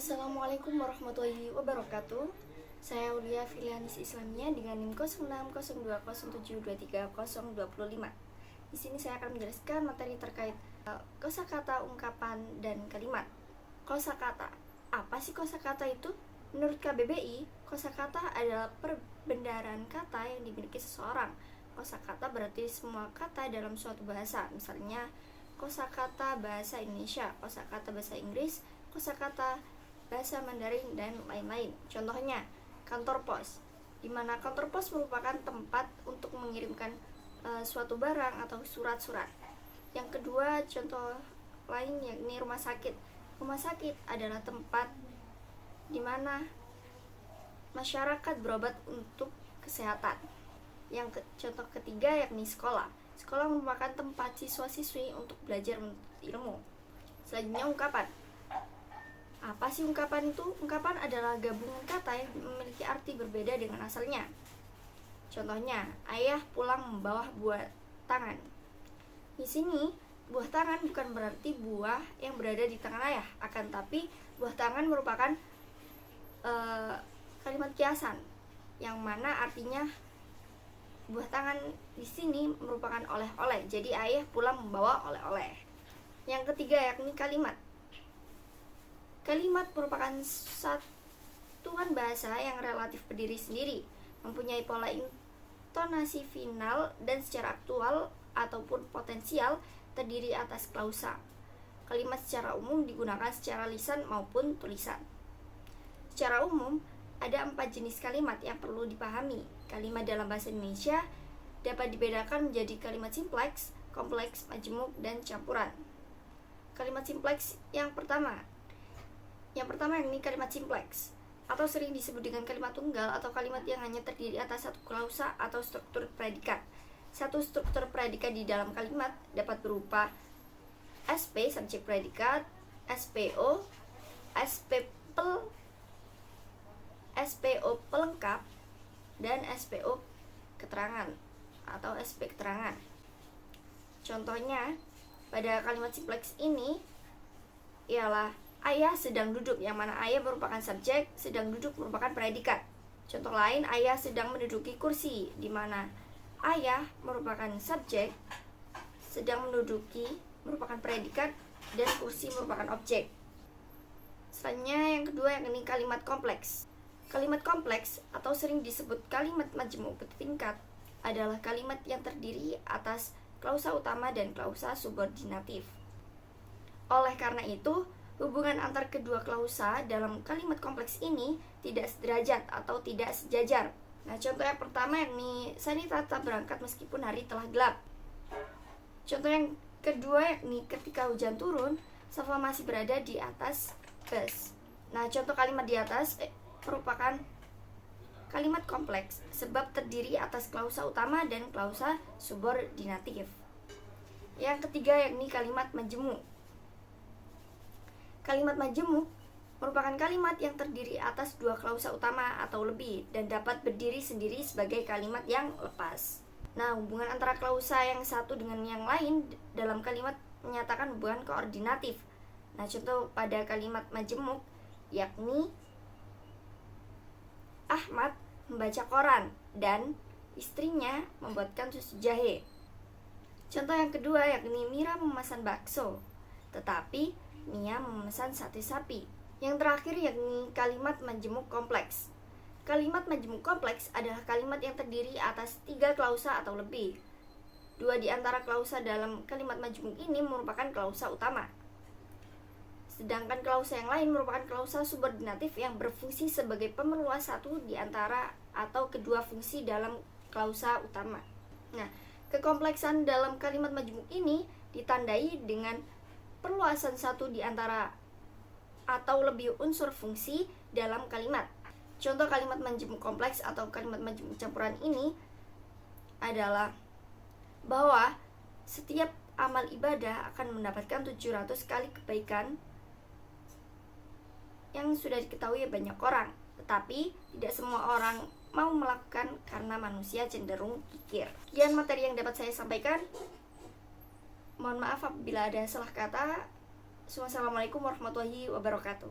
Assalamualaikum warahmatullahi wabarakatuh. Saya Aulia Filianis Islamia dengan NIM 060207230025. Di sini saya akan menjelaskan materi terkait kosakata, ungkapan, dan kalimat. Kosakata. Apa sih kosakata itu? Menurut KBBI, kosakata adalah perbendaharaan kata yang dimiliki seseorang. Kosakata berarti semua kata dalam suatu bahasa. Misalnya kosakata bahasa Indonesia, kosakata bahasa Inggris, kosakata bahasa Mandarin, dan lain-lain. Contohnya, kantor pos, di mana kantor pos merupakan tempat untuk mengirimkan suatu barang atau surat-surat. Yang kedua, contoh lain yakni rumah sakit. Rumah sakit adalah tempat di mana masyarakat berobat untuk kesehatan. Contoh ketiga yakni sekolah. Sekolah merupakan tempat siswa-siswi untuk belajar ilmu. Selanjutnya, ungkapan. Apa sih ungkapan itu? Ungkapan adalah gabungan kata yang memiliki arti berbeda dengan asalnya. Contohnya, ayah pulang membawa buah tangan. Di sini, buah tangan bukan berarti buah yang berada di tangan ayah, akan tapi buah tangan merupakan kalimat kiasan yang mana artinya buah tangan di sini merupakan oleh-oleh. Jadi ayah pulang membawa oleh-oleh. Yang ketiga yakni kalimat. Kalimat merupakan satuan bahasa yang relatif berdiri sendiri, mempunyai pola intonasi final dan secara aktual ataupun potensial terdiri atas klausa. Kalimat secara umum digunakan secara lisan maupun tulisan. Secara umum, ada 4 jenis kalimat yang perlu dipahami. Kalimat dalam bahasa Indonesia dapat dibedakan menjadi kalimat simpleks, kompleks, majemuk, dan campuran. Kalimat simpleks yang pertama yakni kalimat simpleks, atau sering disebut dengan kalimat tunggal atau kalimat yang hanya terdiri atas satu klausa atau struktur predikat. Satu struktur predikat di dalam kalimat dapat berupa SP subjek predikat, SPO, SPO pelengkap, dan SPO keterangan atau SP keterangan. Contohnya, pada kalimat simpleks ini ialah ayah sedang duduk, yang mana ayah merupakan subjek, sedang duduk merupakan predikat. Contoh lain, ayah sedang menduduki kursi, di mana ayah merupakan subjek, sedang menduduki merupakan predikat, dan kursi merupakan objek. Selanjutnya yang kedua yakni kalimat kompleks. Kalimat kompleks atau sering disebut kalimat majemuk bertingkat adalah kalimat yang terdiri atas klausa utama dan klausa subordinatif. Oleh karena itu, hubungan antar kedua klausa dalam kalimat kompleks ini tidak sederajat atau tidak sejajar. Nah, contoh yang pertama yakni Sanita tetap berangkat meskipun hari telah gelap. Contoh yang kedua yakni ketika hujan turun, Safa masih berada di atas bus. Nah, contoh kalimat di atas merupakan kalimat kompleks sebab terdiri atas klausa utama dan klausa subordinatif. Yang ketiga yakni kalimat majemuk. Kalimat majemuk merupakan kalimat yang terdiri atas dua klausa utama atau lebih dan dapat berdiri sendiri sebagai kalimat yang lepas. Nah, hubungan antara klausa yang satu dengan yang lain dalam kalimat menyatakan hubungan koordinatif. Nah, contoh pada kalimat majemuk yakni Ahmad membaca koran dan istrinya membuatkan susu jahe. Contoh yang kedua yakni Mira memesan bakso, tetapi Mia memesan sate sapi. Yang terakhir yakni kalimat majemuk kompleks. Kalimat majemuk kompleks adalah kalimat yang terdiri atas 3 klausa atau lebih. 2 di antara klausa dalam kalimat majemuk ini merupakan klausa utama. Sedangkan klausa yang lain merupakan klausa subordinatif yang berfungsi sebagai pemeluas satu di antara atau kedua fungsi dalam klausa utama. Nah, kekompleksan dalam kalimat majemuk ini ditandai dengan perluasan satu di antara atau lebih unsur fungsi dalam kalimat. Contoh kalimat majemuk kompleks atau kalimat majemuk campuran ini adalah bahwa setiap amal ibadah akan mendapatkan 700 kali kebaikan yang sudah diketahui banyak orang, tetapi tidak semua orang mau melakukan karena manusia cenderung kikir. Sekian materi yang dapat saya sampaikan. Mohon maaf apabila ada salah kata. Wassalamualaikum warahmatullahi wabarakatuh.